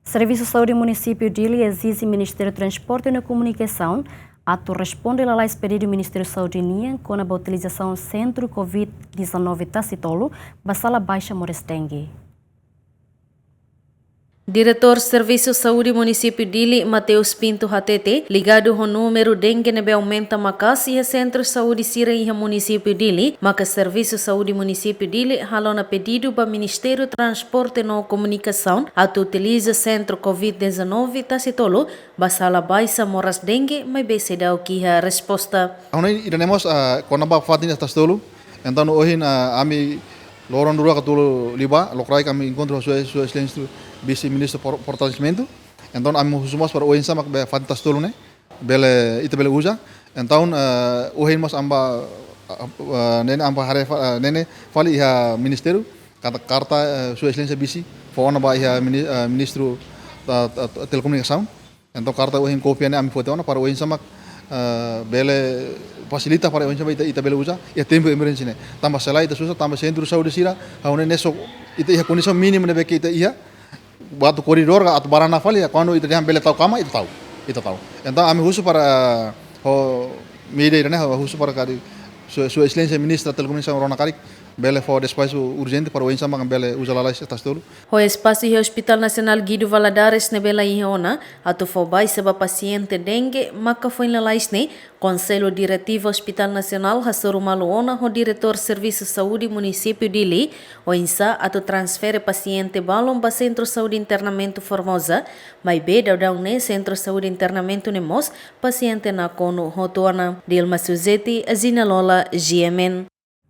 Servisu Sau de Munsipiu exige Ministério Transporte e Komunikasaun atu responde lalais pedidu Ministério Saúde nian konaba utilizasaun Sentru Covid-19 Tasi-Tolu sala baixa moras Dengue. Diretor Servisu Sau de Munsipiu Dili, Mateus Pinto Hatete, ligado ao número Dengue nebe aumenta macas e Centro Saúde Sira e Município Dili, maka Servisu Sau de Munsipiu Dili halona pedido para Ministério Transporte e Komunikasaun atu utiliza Sentru Covid-19 Tasi-Tolu sala baixa moras Dengue, mas bese dá o que a resposta. Ahora iremos a konaba fatin Tasi-Tolu, então hoje ami loron dulu katulu liba, lokrai kami encontro sua excelência Vice Ministe fortalecimento. Então ami husumos para hoje sama be fatin Tasi-Tolu né, bele itu bele usa. Então hoje mas amba nene amba hare nene fali iha ministério kata karta sua excelência Vice fona ba iha ministro telekomunikasaun. Então karta hoje kopia né ami foto para hoje sama bele facilita para onde ita bele usa e tempo emergency ne tambah sala ita susah tambah Sentru Saúde Sira haune neso ita ia condição mínima ne beke ita ia batu koridor atau barana fali quando ita dia bele tahu kama ita tahu então ami husu para ho media ne husu para kari sua excelência ministra telekomunikasaun rona kari bele for espaço urgente para o insama bele usa lalais Tasi-Tolu. O espaço e Hospital Nacional Guido Valadares ne bela iona atu for baixa ba paciente dengue maka foi lalais ne Conselho Diretivo Hospital Nacional hasuru maluona o diretor Serviço Saúde Município Dili o insa atu transfere paciente balom ba Centro Saúde Internamento Formosa mai beda daun ne Centro Saúde Internamento ne mos paciente na kono hotuana Dilma Suzeti azina lola GMN.